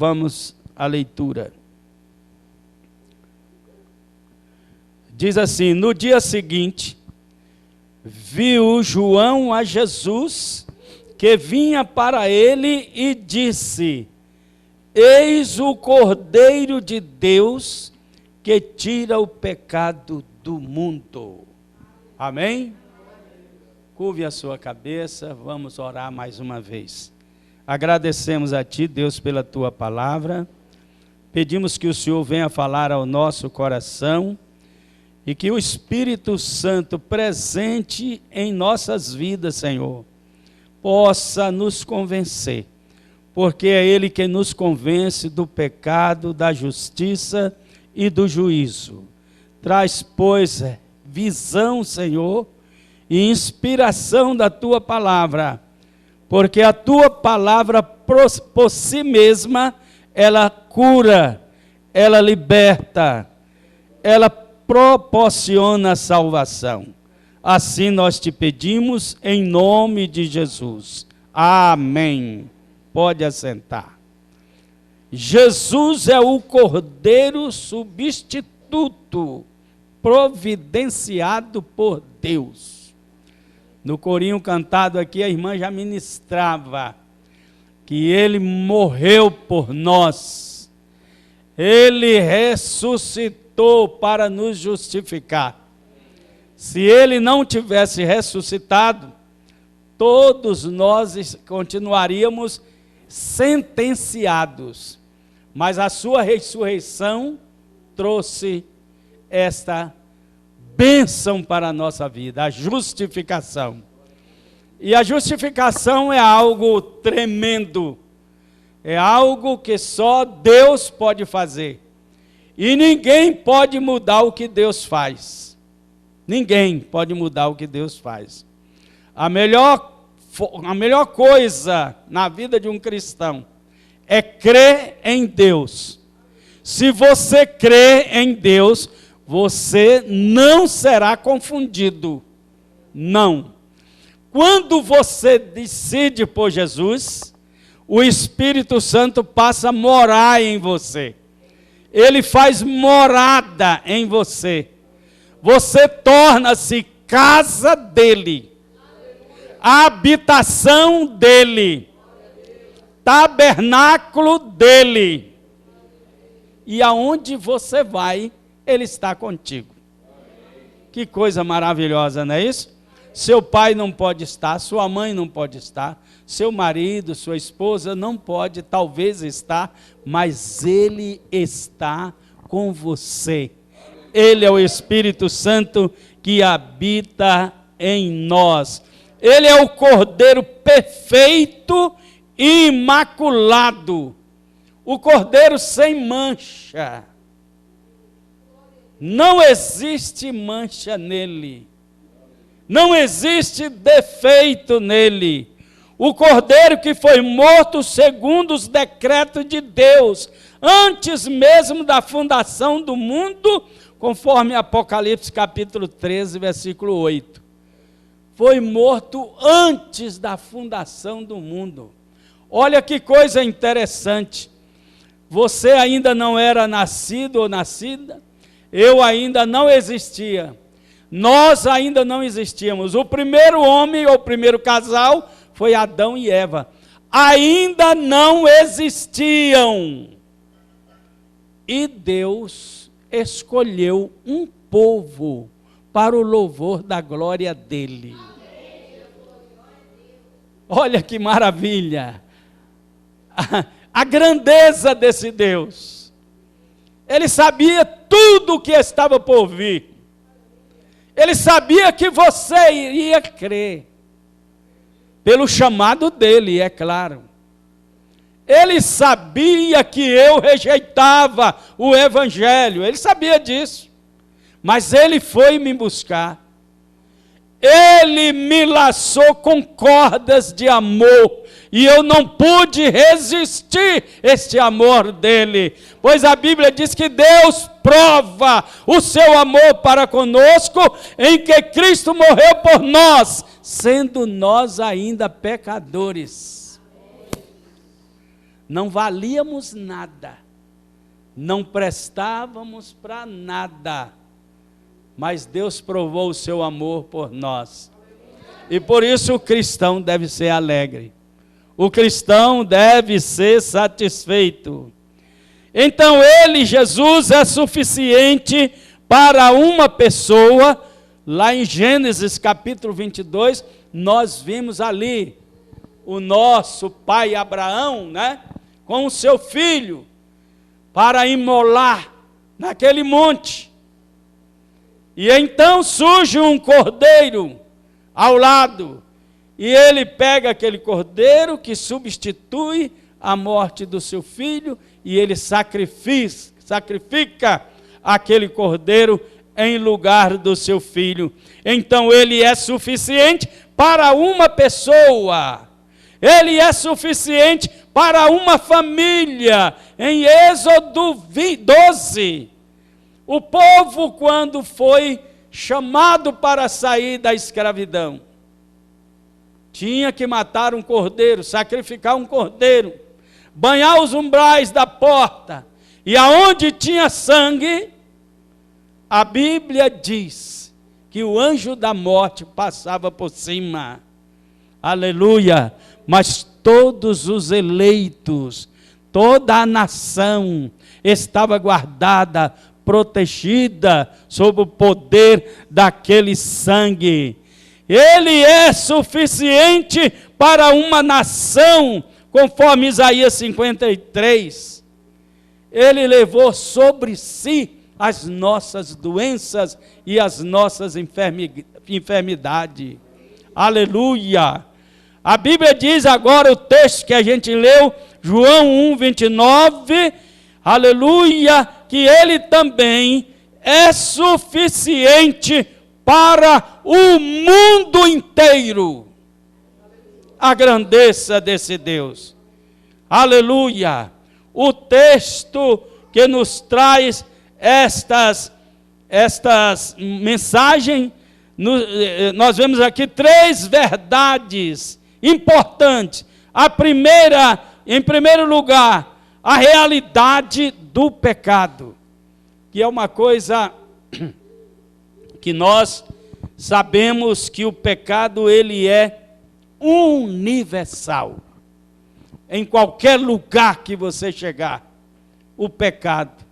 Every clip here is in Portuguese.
vamos à leitura. Diz assim: no dia seguinte, viu João a Jesus, que vinha para ele, e disse: eis o Cordeiro de Deus, que tira o pecado do mundo. Amém? Curve a sua cabeça, vamos orar mais uma vez. Agradecemos a Ti, Deus, pela Tua palavra. Pedimos que o Senhor venha falar ao nosso coração e que o Espírito Santo presente em nossas vidas, Senhor, possa nos convencer, porque é Ele que nos convence do pecado, da justiça e do juízo. Traz, pois, visão, Senhor, e inspiração da Tua palavra, porque a Tua palavra por si mesma, ela cura, ela liberta, ela proporciona salvação. Assim nós te pedimos em nome de Jesus. Amém. Pode assentar. Jesus é o Cordeiro substituto, providenciado por Deus. No corinho cantado aqui, a irmã já ministrava que ele morreu por nós. Ele ressuscitou para nos justificar. Se ele não tivesse ressuscitado, todos nós continuaríamos sentenciados. Mas a sua ressurreição trouxe esta bênção para a nossa vida, a justificação. E a justificação é algo tremendo, é algo que só Deus pode fazer. E ninguém pode mudar o que Deus faz. Ninguém pode mudar o que Deus faz. A melhor coisa na vida de um cristão é crer em Deus. Se você crê em Deus, você não será confundido. Não. Quando você decide por Jesus, o Espírito Santo passa a morar em você. Ele faz morada em você. Você torna-se casa dele, a habitação dele, tabernáculo dele. E aonde você vai, ele está contigo. Que coisa maravilhosa, não é isso? Seu pai não pode estar, sua mãe não pode estar, seu marido, sua esposa não pode, talvez estar, mas ele está com você. Ele é o Espírito Santo que habita em nós. Ele é o Cordeiro perfeito e imaculado. O Cordeiro sem mancha. Não existe mancha nele. Não existe defeito nele. O Cordeiro que foi morto segundo os decretos de Deus, antes mesmo da fundação do mundo, conforme Apocalipse capítulo 13, versículo 8. Foi morto antes da fundação do mundo. Olha que coisa interessante. Você ainda não era nascido ou nascida, eu ainda não existia. Nós ainda não existíamos. O primeiro homem, ou o primeiro casal, foi Adão e Eva. Ainda não existiam. E Deus escolheu um povo para o louvor da glória dele. Olha que maravilha. A grandeza desse Deus. Ele sabia tudo o que estava por vir. Ele sabia que você iria crer. Pelo chamado dele, é claro. Ele sabia que eu rejeitava o evangelho. Ele sabia disso. Mas ele foi me buscar. Ele me laçou com cordas de amor. E eu não pude resistir este amor dele. Pois a Bíblia diz que Deus prova o seu amor para conosco em que Cristo morreu por nós, sendo nós ainda pecadores. não valíamos nada, não prestávamos para nada, mas Deus provou o seu amor por nós. E por isso o cristão deve ser alegre, o cristão deve ser satisfeito. Então ele, Jesus, é suficiente para uma pessoa. Lá em Gênesis capítulo 22, nós vimos ali o nosso pai Abraão, né, com o seu filho, para imolar naquele monte. E então surge um cordeiro ao lado, e ele pega aquele cordeiro que substitui a morte do seu filho, e ele sacrifica aquele cordeiro em lugar do seu filho. Então ele é suficiente para uma pessoa, ele é suficiente para uma família. Em Êxodo 12, o povo, quando foi chamado para sair da escravidão, tinha que matar um cordeiro, sacrificar um cordeiro, banhar os umbrais da porta, e aonde tinha sangue, a Bíblia diz que o anjo da morte passava por cima. Aleluia! Mas todos os eleitos, toda a nação estava guardada, protegida sob o poder daquele sangue. Ele é suficiente para uma nação, conforme Isaías 53. Ele levou sobre si as nossas doenças e as nossas enfermidades. Aleluia! A Bíblia diz agora, o texto que a gente leu, João 1:29, aleluia, que ele também é suficiente para o mundo inteiro. A grandeza desse Deus. Aleluia! O texto que nos traz estas mensagens, nós vemos aqui 3 verdades importantes. A primeira, em primeiro lugar, a realidade do pecado, que é uma coisa que nós sabemos que o pecado ele é universal. Em qualquer lugar que você chegar, o pecado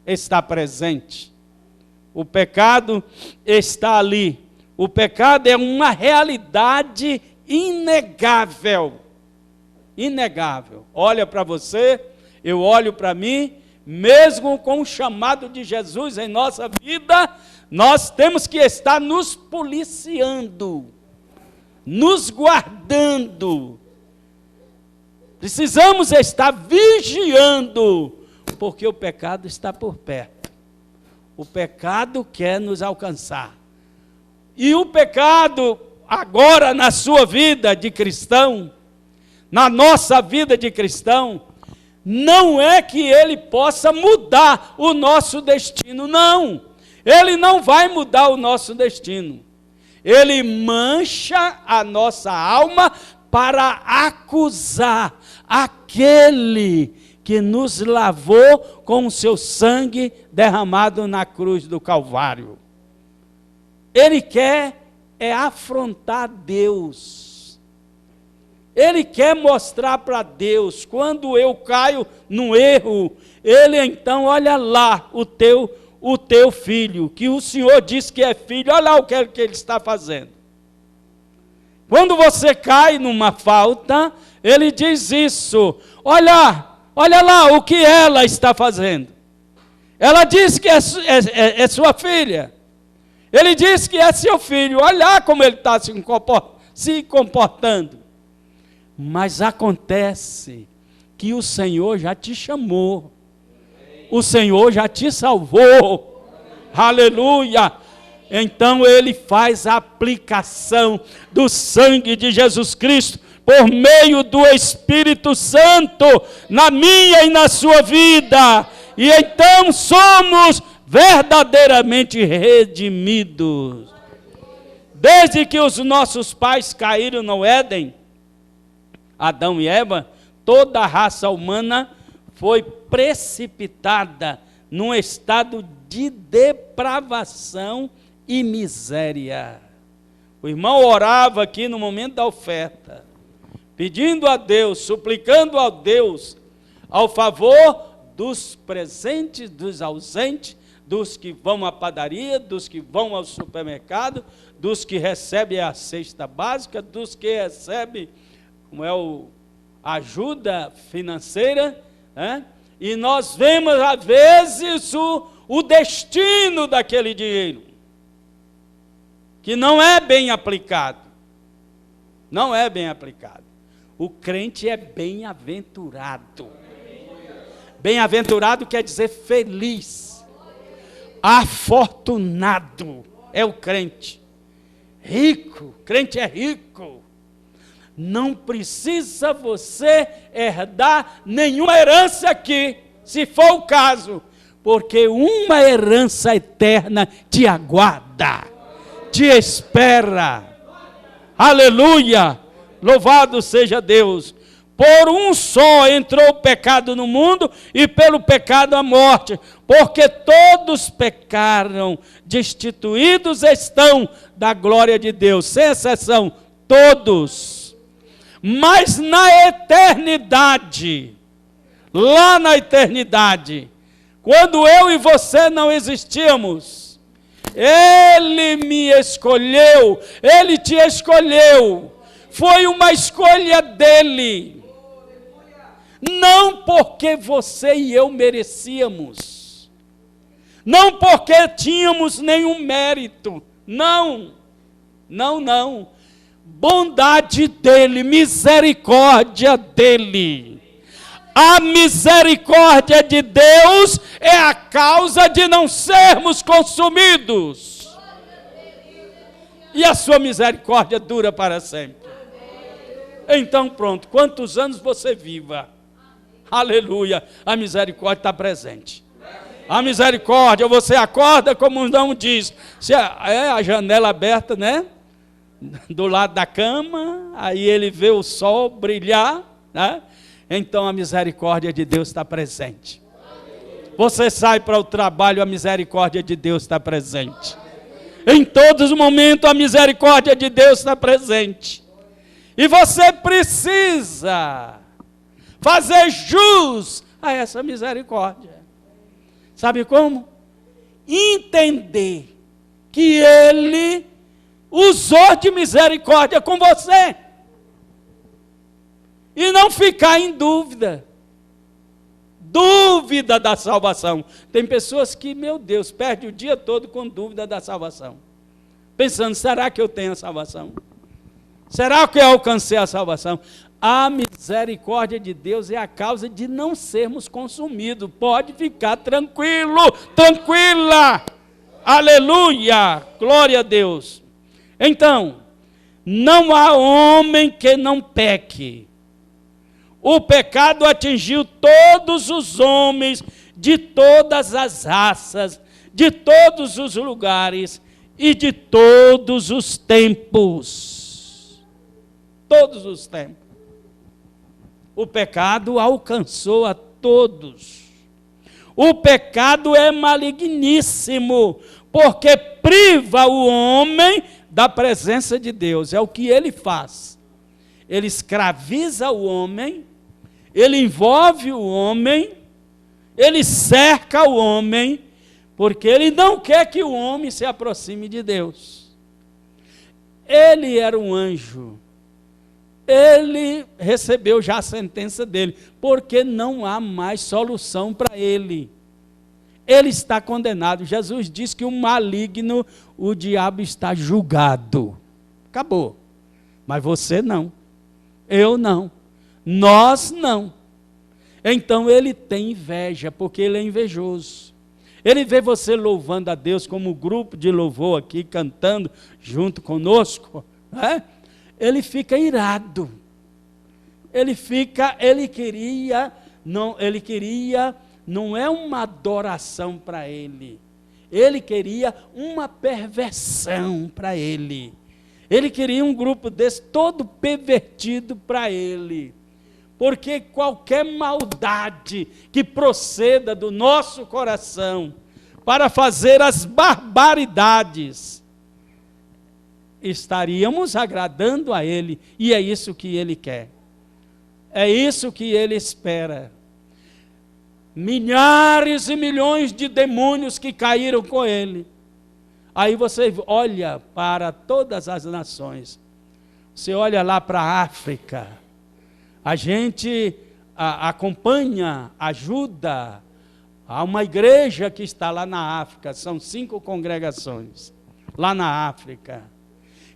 está presente. O pecado está ali. O pecado é uma realidade inegável. Inegável. Olha para você, eu olho para mim, mesmo com o chamado de Jesus em nossa vida, nós temos que estar nos policiando, nos guardando. Precisamos estar vigiando, porque o pecado está por perto. O pecado quer nos alcançar. E o pecado, agora na sua vida de cristão, na nossa vida de cristão, não é que ele possa mudar o nosso destino, não. Ele não vai mudar o nosso destino. Ele mancha a nossa alma para acusar aquele que nos lavou com o seu sangue derramado na cruz do Calvário. Ele quer afrontar Deus. Ele quer mostrar para Deus, quando eu caio no erro, ele então, olha lá o teu filho, que o Senhor diz que é filho, olha lá o que ele está fazendo. Quando você cai numa falta, ele diz isso, olha lá o que ela está fazendo. Ela diz que é sua filha. Ele diz que é seu filho, olha como ele está se comportando. Mas acontece que o Senhor já te chamou, o Senhor já te salvou, aleluia. Então ele faz a aplicação do sangue de Jesus Cristo, por meio do Espírito Santo, na minha e na sua vida, e então somos verdadeiramente redimidos. Desde que os nossos pais caíram no Éden, Adão e Eva, toda a raça humana foi precipitada num estado de depravação e miséria. O irmão orava aqui no momento da oferta, pedindo a Deus, suplicando a Deus, ao favor dos presentes, dos ausentes, dos que vão à padaria, dos que vão ao supermercado, dos que recebem a cesta básica, dos que recebem ajuda financeira, né? E nós vemos, às vezes, o destino daquele dinheiro, que não é bem aplicado. Não é bem aplicado. O crente é bem-aventurado. Bem-aventurado quer dizer feliz. Afortunado é o crente. Rico, crente é rico. Não precisa você herdar nenhuma herança aqui, se for o caso, porque uma herança eterna te aguarda, te espera. Aleluia! Louvado seja Deus. Por um só entrou o pecado no mundo, e pelo pecado a morte, porque todos pecaram, destituídos estão da glória de Deus, sem exceção, todos. Mas na eternidade, lá na eternidade, quando eu e você não existíamos, Ele me escolheu, Ele te escolheu, foi uma escolha dEle, não porque você e eu merecíamos, não porque tínhamos nenhum mérito, não, bondade dEle, misericórdia dEle. A misericórdia de Deus é a causa de não sermos consumidos. E a sua misericórdia dura para sempre. Então pronto, quantos anos você viva, aleluia, a misericórdia está presente. A misericórdia, você acorda como não diz, se é a janela aberta, né? Do lado da cama, aí ele vê o sol brilhar, né? Então a misericórdia de Deus está presente. Você sai para o trabalho, a misericórdia de Deus está presente. Em todos os momentos a misericórdia de Deus está presente. E você precisa fazer jus a essa misericórdia. Sabe como? Entender que Ele usou de misericórdia com você. E não ficar em dúvida. Dúvida da salvação. Tem pessoas que, meu Deus, perdem o dia todo com dúvida da salvação. Pensando, será que eu tenho a salvação? Será que eu alcancei a salvação? A misericórdia de Deus é a causa de não sermos consumidos. Pode ficar tranquilo, tranquila. Aleluia, glória a Deus. Então, não há homem que não peque. O pecado atingiu todos os homens, de todas as raças, de todos os lugares e de todos os tempos. Todos os tempos. O pecado alcançou a todos. O pecado é maligníssimo, porque priva o homem da presença de Deus. É o que ele faz. Ele escraviza o homem, ele envolve o homem, ele cerca o homem, porque ele não quer que o homem se aproxime de Deus. Ele era um anjo. Ele recebeu já a sentença dele, porque não há mais solução para ele. Ele está condenado. Jesus disse que o maligno, o diabo está julgado. Acabou. Mas você não. Eu não. Nós não. Então ele tem inveja, porque ele é invejoso. Ele vê você louvando a Deus, como o grupo de louvor aqui, cantando junto conosco, né? Ele fica irado. Ele queria, não é uma adoração para ele. Ele queria uma perversão para ele. Ele queria um grupo desse todo pervertido para ele. Porque qualquer maldade que proceda do nosso coração para fazer as barbaridades, estaríamos agradando a Ele, e é isso que Ele quer. É isso que Ele espera. Milhares e milhões de demônios que caíram com Ele. Aí você olha para todas as nações. Você olha lá para a África. A gente acompanha, ajuda. Há uma igreja que está lá na África. São 5 congregações lá na África.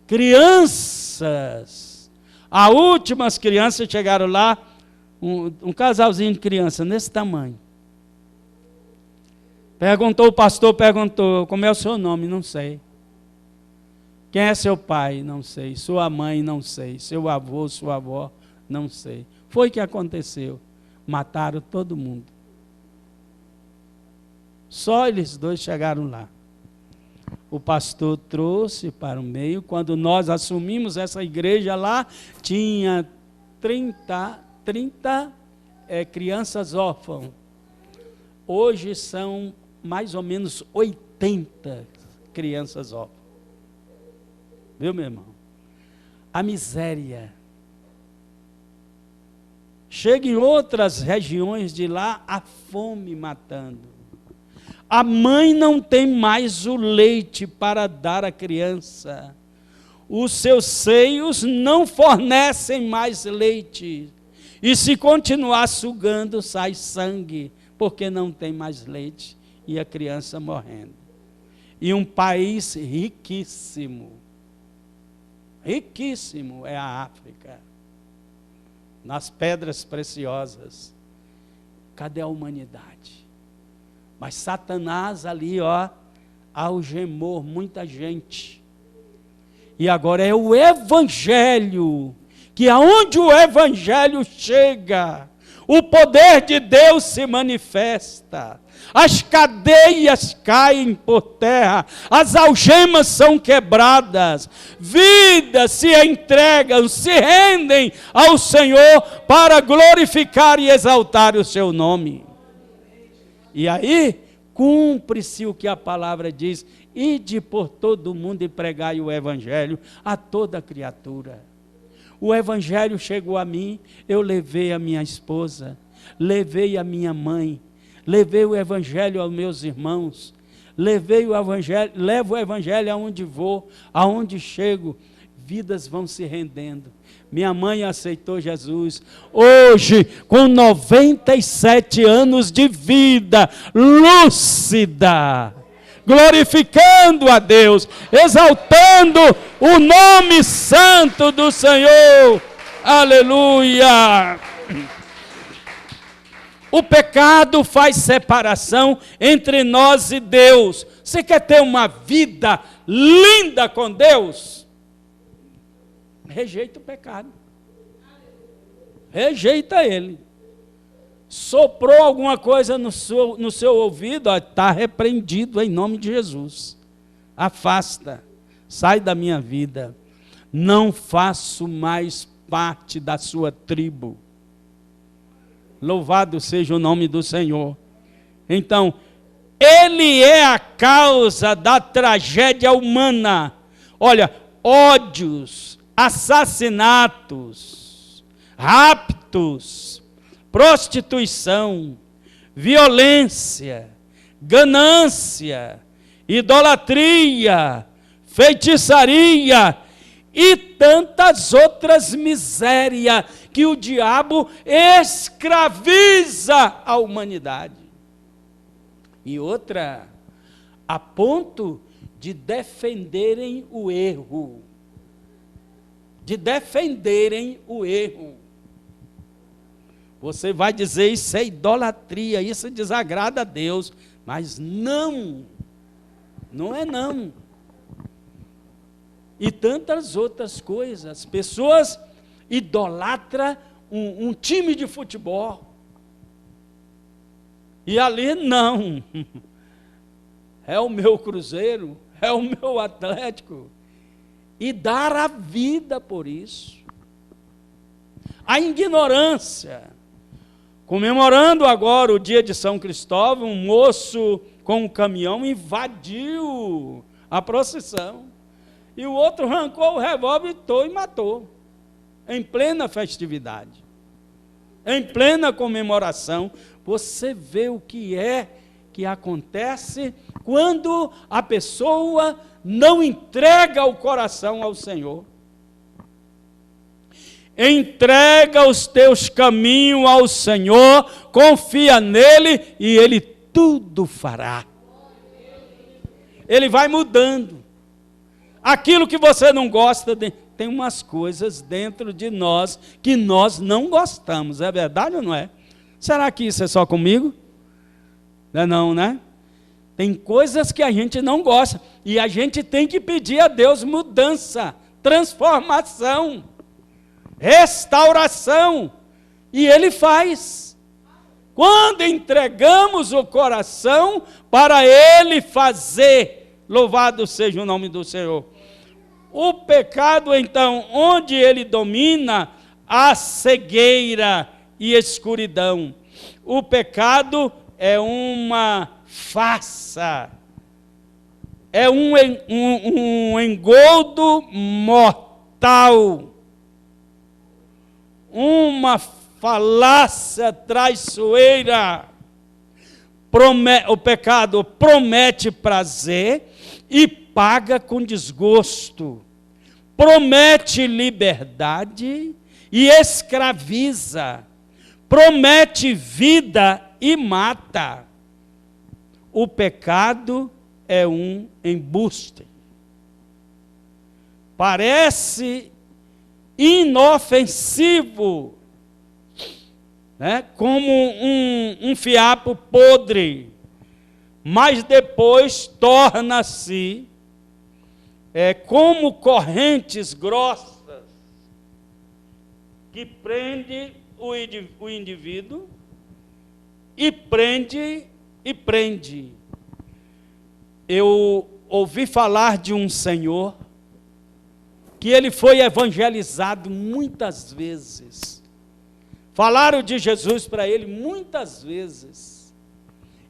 Crianças. As últimas crianças chegaram lá. Um casalzinho de criança nesse tamanho. O pastor perguntou, como é o seu nome? Não sei. Quem é seu pai? Não sei. Sua mãe? Não sei. Seu avô, sua avó? Não sei. Foi o que aconteceu. Mataram todo mundo. Só eles 2 chegaram lá. O pastor trouxe para o meio. Quando nós assumimos essa igreja lá, tinha 30 crianças órfãs. Hoje são mais ou menos 80 crianças órfãs. Viu, meu irmão? A miséria. Chega em outras regiões de lá, a fome matando. A mãe não tem mais o leite para dar à criança. Os seus seios não fornecem mais leite. E se continuar sugando, sai sangue, porque não tem mais leite. E a criança morrendo. E um país riquíssimo. Riquíssimo é a África. Nas pedras preciosas. Cadê a humanidade? Mas Satanás ali, algemou muita gente. E agora é o Evangelho, que aonde o Evangelho chega, o poder de Deus se manifesta. As cadeias caem por terra, as algemas são quebradas, vidas se entregam, se rendem ao Senhor para glorificar e exaltar o seu nome. E aí, cumpre-se o que a palavra diz: ide por todo o mundo e pregai o Evangelho a toda criatura. O Evangelho chegou a mim, eu levei a minha esposa, levei a minha mãe, levei o Evangelho aos meus irmãos, levo o Evangelho aonde vou, aonde chego, vidas vão se rendendo. Minha mãe aceitou Jesus, hoje com 97 anos de vida, lúcida, glorificando a Deus, exaltando o nome santo do Senhor, aleluia. O pecado faz separação entre nós e Deus. Você quer ter uma vida linda com Deus? Rejeita o pecado. Rejeita ele. Soprou alguma coisa no seu ouvido, está repreendido em nome de Jesus. Afasta. Sai da minha vida. Não faço mais parte da sua tribo. Louvado seja o nome do Senhor. Então, ele é a causa da tragédia humana. Olha, ódios, assassinatos, raptos, prostituição, violência, ganância, idolatria, feitiçaria e tantas outras misérias que o diabo escraviza a humanidade. E outra, a ponto de defenderem o erro. De defenderem o erro. Você vai dizer, isso é idolatria, isso desagrada a Deus. Mas não é não. E tantas outras coisas. Pessoas idolatram um time de futebol. E ali não. É o meu Cruzeiro, é o meu Atlético. E dar a vida por isso. a ignorância. Comemorando agora o dia de São Cristóvão, um moço com um caminhão invadiu a procissão. E o outro arrancou o revólver e matou. Em plena festividade. Em plena comemoração. Você vê o que é que acontece quando a pessoa não entrega o coração ao Senhor. Entrega os teus caminhos ao Senhor, confia nele e ele tudo fará. Ele vai mudando. Aquilo que você não gosta, tem umas coisas dentro de nós que nós não gostamos. É verdade ou não é? Será que isso é só comigo? Não é não, né? Tem coisas que a gente não gosta e a gente tem que pedir a Deus mudança, transformação, restauração, e Ele faz. Quando entregamos o coração para Ele fazer, louvado seja o nome do Senhor. O pecado, então, onde ele domina, a cegueira e escuridão. O pecado é uma farsa, é um engodo mortal, uma falácia traiçoeira. O pecado promete prazer e paga com desgosto, promete liberdade e escraviza, promete vida e mata. O pecado é um embuste. Parece inofensivo, né? Como um fiapo podre, mas depois torna-se como correntes grossas que prende o indivíduo e prende. Eu ouvi falar de um senhor que ele foi evangelizado muitas vezes. Falaram de Jesus para ele muitas vezes.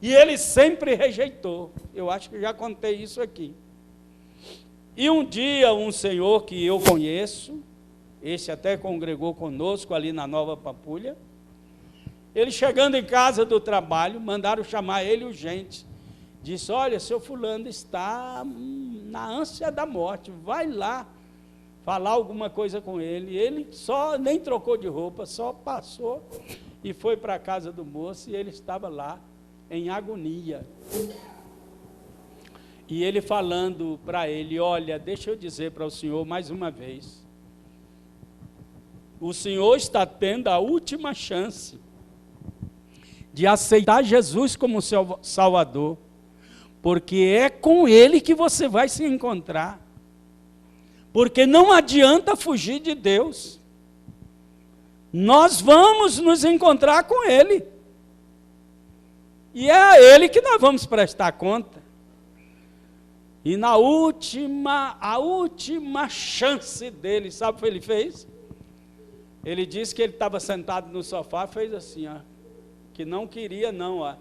E ele sempre rejeitou. Eu acho que já contei isso aqui. E um dia, um senhor que eu conheço, esse até congregou conosco ali na Nova Pampulha, ele chegando em casa do trabalho, mandaram chamar ele urgente. Disse, olha, seu fulano está na ânsia da morte, vai lá falar alguma coisa com ele. Ele só nem trocou de roupa, só passou e foi para a casa do moço e ele estava lá em agonia. E ele falando para ele, olha, deixa eu dizer para o senhor mais uma vez, o senhor está tendo a última chance de aceitar Jesus como seu Salvador, porque é com Ele que você vai se encontrar, porque não adianta fugir de Deus, nós vamos nos encontrar com Ele, e é a Ele que nós vamos prestar conta. E a última chance dele, sabe o que ele fez? Ele disse que ele estava sentado no sofá, fez assim, ó, que não queria não, ó.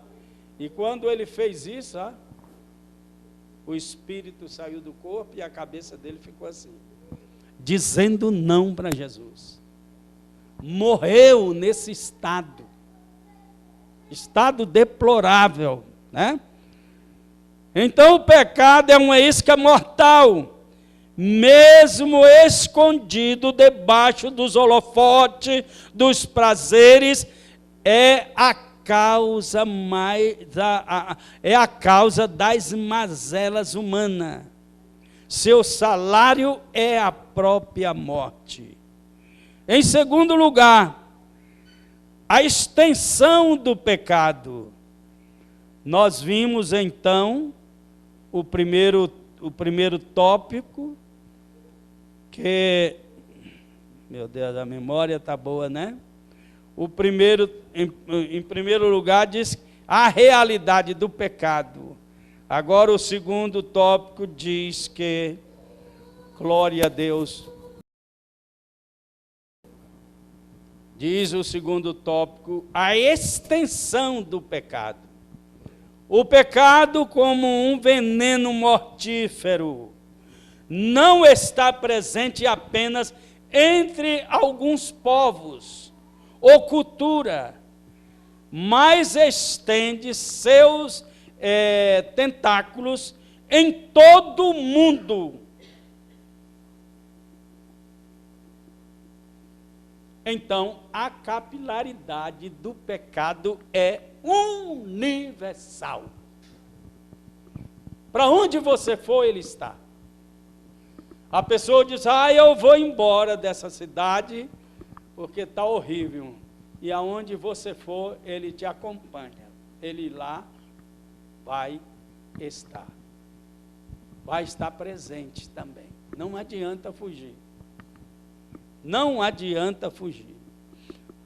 E quando ele fez isso, ó, o espírito saiu do corpo e a cabeça dele ficou assim, dizendo não para Jesus. Morreu nesse estado deplorável, né? Então o pecado é uma isca mortal, mesmo escondido debaixo dos holofotes, dos prazeres, é a causa das mazelas humanas. Seu salário é a própria morte. Em segundo lugar, a extensão do pecado. Nós vimos então o primeiro tópico, que, meu Deus, a memória está boa, né? O primeiro, em primeiro lugar, diz a realidade do pecado. Agora o segundo tópico diz que, glória a Deus, Diz o segundo tópico, a extensão do pecado. O pecado, como um veneno mortífero, não está presente apenas entre alguns povos ou cultura, mas estende seus tentáculos em todo o mundo. Então, a capilaridade do pecado é universal. Para onde você for, ele está. A pessoa diz, eu vou embora dessa cidade, porque está horrível. E aonde você for, ele te acompanha. Ele lá vai estar. Vai estar presente também. Não adianta fugir. Não adianta fugir.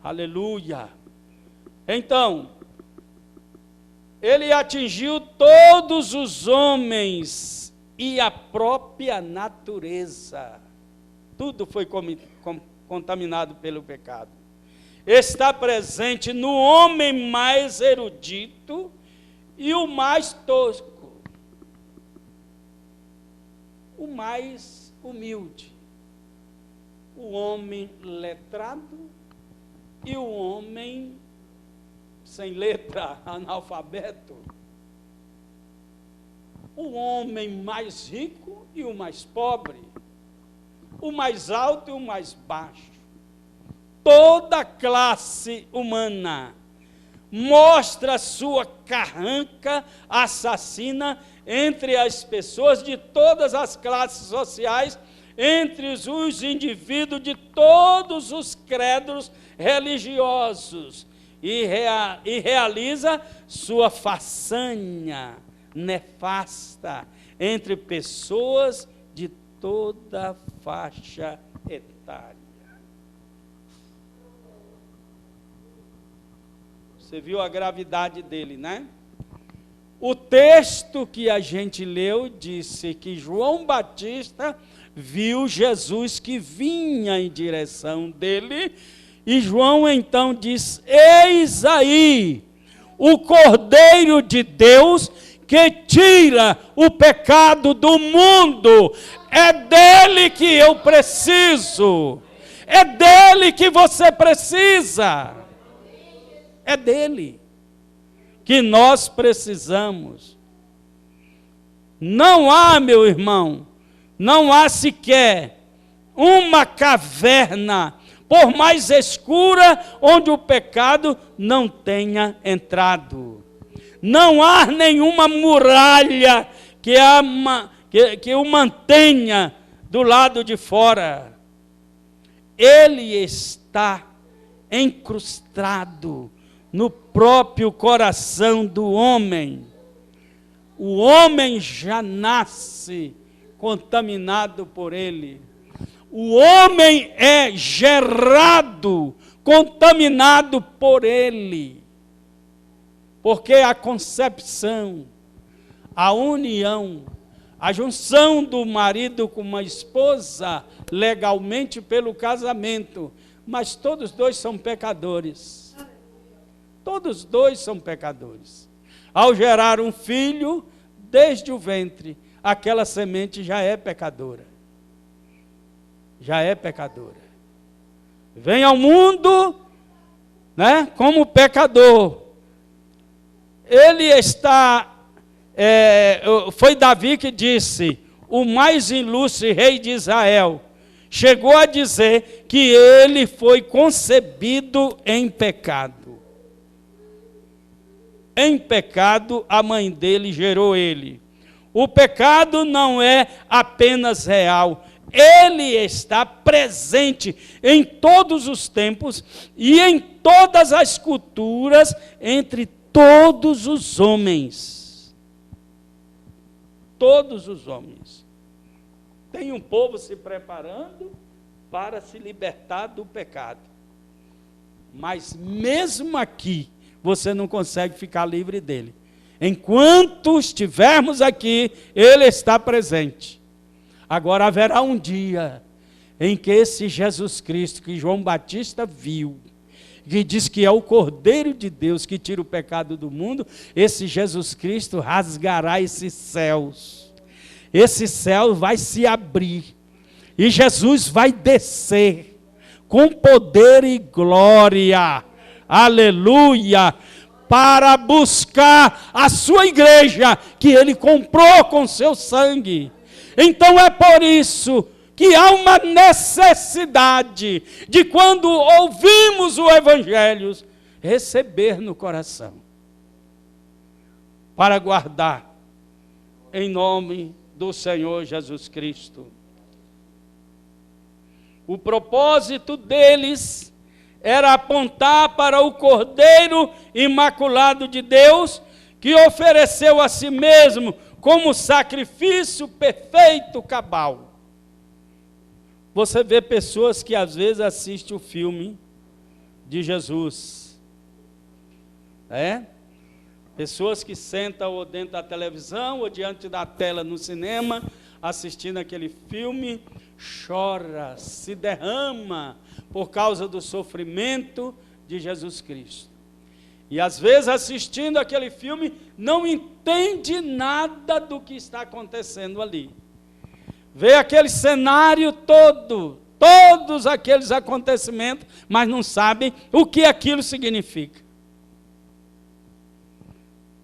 Aleluia. Então, ele atingiu todos os homens e a própria natureza. Tudo foi contaminado pelo pecado. Está presente no homem mais erudito e o mais tosco, o mais humilde. O homem letrado e o homem sem letra, analfabeto. O homem mais rico e o mais pobre. O mais alto e o mais baixo. Toda classe humana mostra sua carranca assassina entre as pessoas de todas as classes sociais, entre os indivíduos de todos os credos religiosos, e realiza sua façanha nefasta entre pessoas de toda faixa etária. Você viu a gravidade dele, né? O texto que a gente leu disse que João Batista viu Jesus que vinha em direção dele, e João então diz, eis aí o Cordeiro de Deus que tira o pecado do mundo. É dele que eu preciso, é dele que você precisa, é dele que nós precisamos. Não há, meu irmão, não há sequer uma caverna, por mais escura, onde o pecado não tenha entrado. Não há nenhuma muralha que o mantenha do lado de fora. Ele está encrustado no próprio coração do homem. O homem já nasce contaminado por ele. O homem é gerado, contaminado por ele. Porque a concepção, a união, a junção do marido com uma esposa, legalmente pelo casamento, mas todos dois são pecadores. Todos dois são pecadores. Ao gerar um filho, desde o ventre, aquela semente já é pecadora. Já é pecadora. Vem ao mundo, né, como pecador. Ele está, foi Davi que disse, o mais ilustre rei de Israel, chegou a dizer que ele foi concebido em pecado. Em pecado, a mãe dele gerou ele. O pecado não é apenas real, ele está presente em todos os tempos e em todas as culturas, entre todos os homens. Todos os homens. Tem um povo se preparando para se libertar do pecado. Mas mesmo aqui, você não consegue ficar livre dele. Enquanto estivermos aqui, ele está presente. Agora haverá um dia em que esse Jesus Cristo que João Batista viu, que diz que é o Cordeiro de Deus que tira o pecado do mundo, esse Jesus Cristo rasgará esses céus. Esse céu vai se abrir. E Jesus vai descer com poder e glória. Aleluia! Para buscar a sua igreja, que ele comprou com seu sangue. Então é por isso que há uma necessidade de, quando ouvimos o Evangelho, receber no coração, para guardar, em nome do Senhor Jesus Cristo. O propósito deles era apontar para o Cordeiro Imaculado de Deus, que ofereceu a si mesmo como sacrifício perfeito, cabal. Você vê pessoas que às vezes assistem o filme de Jesus. Pessoas que sentam ou dentro da televisão ou diante da tela no cinema, assistindo aquele filme, chora, se derrama por causa do sofrimento de Jesus Cristo. E às vezes, assistindo aquele filme, não entende nada do que está acontecendo ali. Vê aquele cenário todo, todos aqueles acontecimentos, mas não sabe o que aquilo significa.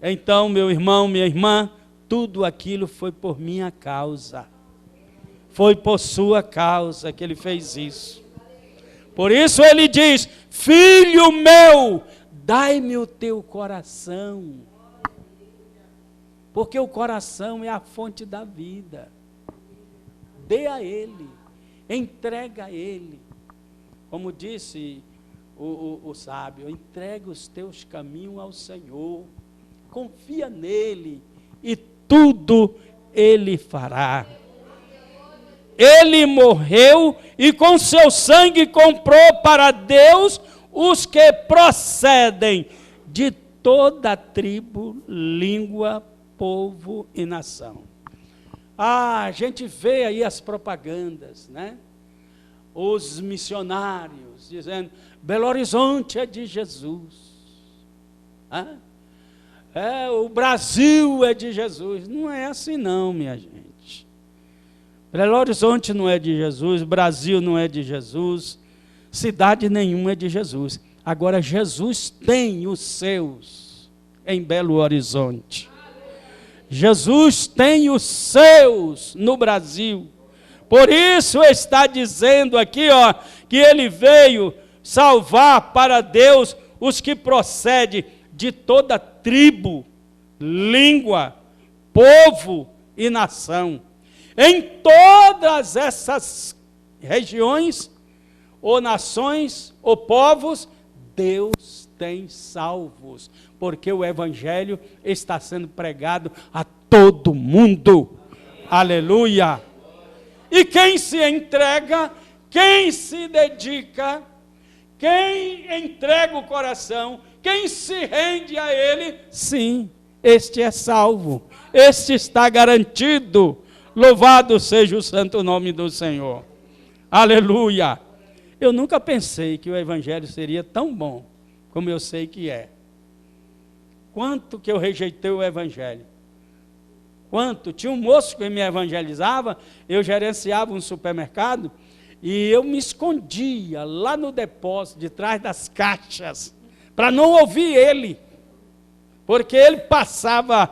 Então, meu irmão, minha irmã, tudo aquilo foi por minha causa. Foi por sua causa que ele fez isso. Por isso ele diz: filho meu, dai-me o teu coração. Porque o coração é a fonte da vida. Dê a ele, entrega a ele. Como disse o sábio, entrega os teus caminhos ao Senhor. Confia nele e tudo ele fará. Ele morreu e com seu sangue comprou para Deus os que procedem de toda tribo, língua, povo e nação. A gente vê aí as propagandas, né? Os missionários dizendo: Belo Horizonte é de Jesus. O Brasil é de Jesus. Não é assim não, minha gente. Belo Horizonte não é de Jesus, Brasil não é de Jesus, cidade nenhuma é de Jesus. Agora, Jesus tem os seus em Belo Horizonte. Jesus tem os seus no Brasil. Por isso está dizendo aqui, que ele veio salvar para Deus os que procedem de toda tribo, língua, povo e nação. Em todas essas regiões, ou nações, ou povos, Deus tem salvos, porque o Evangelho está sendo pregado a todo mundo. Aleluia! E quem se entrega, quem se dedica, quem entrega o coração, quem se rende a Ele, sim, este é salvo, este está garantido. Louvado seja o santo nome do Senhor. Aleluia! Eu nunca pensei que o Evangelho seria tão bom como eu sei que é. Quanto que eu rejeitei o Evangelho. Quanto? Tinha um moço que me evangelizava, eu gerenciava um supermercado, e eu me escondia lá no depósito, de trás das caixas, para não ouvir ele. Porque ele passava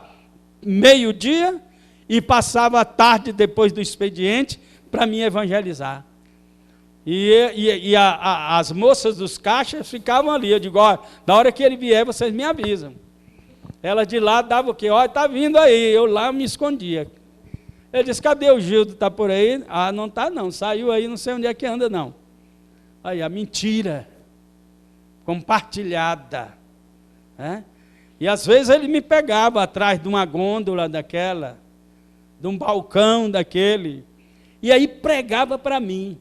meio-dia, e passava a tarde depois do expediente para me evangelizar. E as moças dos caixas ficavam ali. Eu digo: na hora que ele vier, vocês me avisam. Ela de lá dava o quê? Está vindo aí. Eu lá me escondia. Ele disse: cadê o Gildo? Está por aí? Não está não. Saiu aí, não sei onde é que anda não. Aí a mentira compartilhada. E às vezes ele me pegava atrás de uma gôndola daquela, de um balcão daquele, e aí pregava para mim,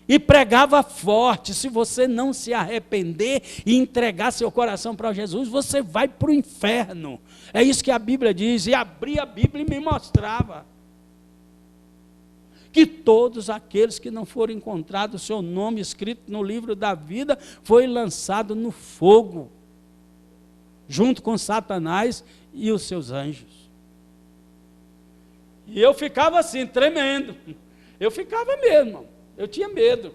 e pregava forte: se você não se arrepender e entregar seu coração para Jesus, você vai para o inferno. É isso que a Bíblia diz. E abria a Bíblia e me mostrava que todos aqueles que não foram encontrados, seu nome escrito no livro da vida, foi lançado no fogo, junto com Satanás e os seus anjos. E eu ficava assim, tremendo. Eu ficava mesmo, eu tinha medo.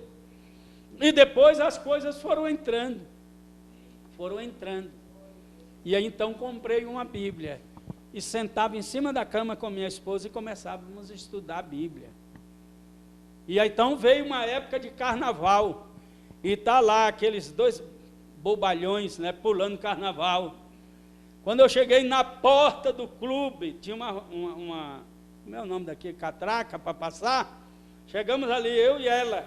E depois as coisas foram entrando. E aí então comprei uma Bíblia. E sentava em cima da cama com minha esposa e começávamos a estudar a Bíblia. E aí então veio uma época de carnaval. E está lá aqueles dois bobalhões, né, pulando carnaval. Quando eu cheguei na porta do clube, tinha uma como é o nome daqui? Catraca para passar. Chegamos ali, eu e ela.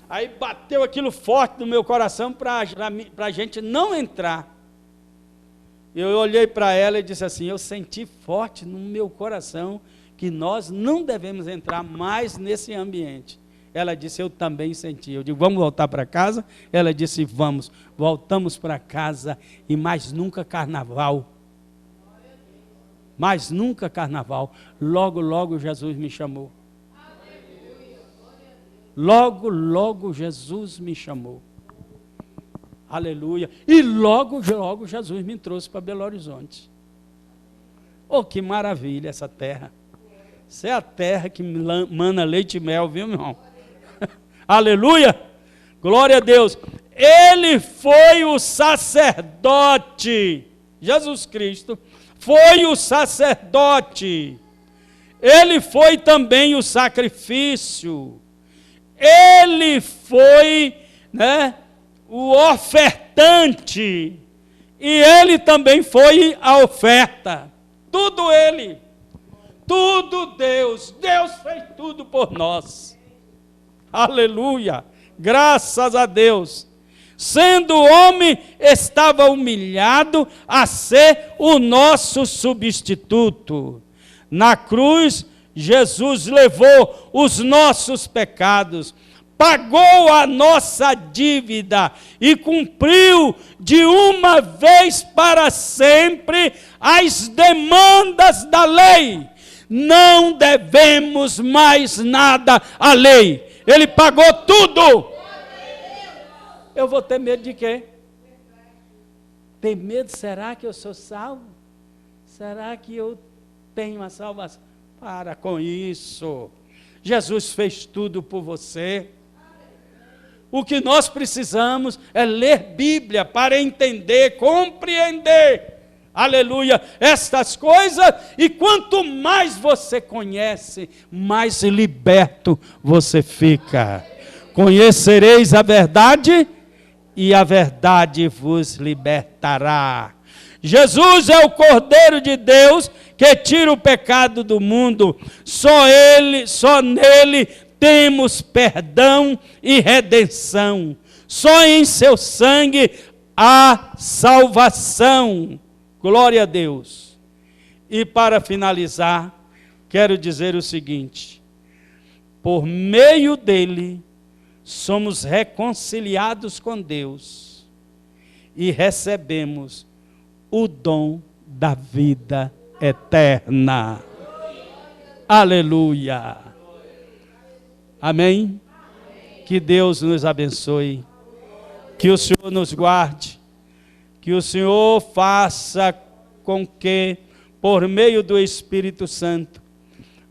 Aí bateu aquilo forte no meu coração para a gente não entrar. Eu olhei para ela e disse assim, eu senti forte no meu coração que nós não devemos entrar mais nesse ambiente. Ela disse, eu também senti. Eu digo, vamos voltar para casa? Ela disse, vamos. Voltamos para casa e mais nunca carnaval. Mais nunca carnaval. Logo, logo Jesus me chamou. Logo, logo Jesus me chamou. Aleluia. E logo, logo Jesus me trouxe para Belo Horizonte. Oh, que maravilha essa terra. Essa é a terra que mana leite e mel, viu, meu irmão? Aleluia. Glória a Deus. Ele foi o sacerdote. Jesus Cristo foi o sacerdote. Ele foi também o sacrifício. Ele foi, né, o ofertante, e ele também foi a oferta. Tudo ele, tudo Deus. Deus fez tudo por nós. Aleluia, graças a Deus. Sendo homem, estava humilhado a ser o nosso substituto. Na cruz, Jesus levou os nossos pecados, pagou a nossa dívida e cumpriu de uma vez para sempre as demandas da lei. Não devemos mais nada à lei. Ele pagou tudo. Eu vou ter medo de quê? Ter medo? Será que eu sou salvo? Será que eu tenho a salvação? Para com isso. Jesus fez tudo por você. O que nós precisamos é ler Bíblia para entender, compreender, aleluia, estas coisas. E quanto mais você conhece, mais liberto você fica. Conhecereis a verdade e a verdade vos libertará. Jesus é o Cordeiro de Deus que tira o pecado do mundo. Só nele temos perdão e redenção. Só em seu sangue há salvação. Glória a Deus. E para finalizar, quero dizer o seguinte: por meio dele somos reconciliados com Deus e recebemos o dom da vida eterna. Aleluia. Amém? Que Deus nos abençoe. Que o Senhor nos guarde. Que o Senhor faça com que, por meio do Espírito Santo,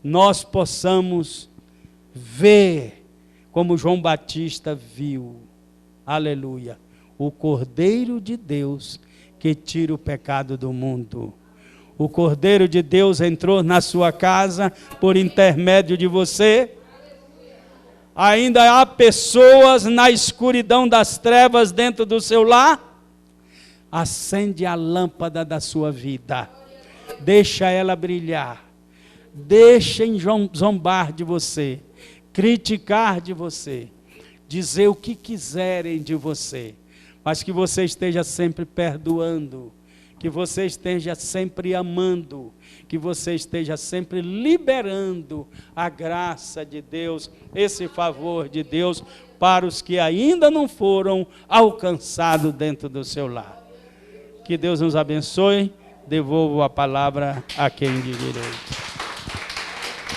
nós possamos ver como João Batista viu. Aleluia. O Cordeiro de Deus que tira o pecado do mundo. O Cordeiro de Deus entrou na sua casa por intermédio de você. Ainda há pessoas na escuridão das trevas dentro do seu lar. Acende a lâmpada da sua vida. Deixa ela brilhar. Deixem zombar de você, criticar de você, dizer o que quiserem de você. Mas que você esteja sempre perdoando, que você esteja sempre amando, que você esteja sempre liberando a graça de Deus, esse favor de Deus, para os que ainda não foram alcançados dentro do seu lar. Que Deus nos abençoe, devolvo a palavra a quem de direito.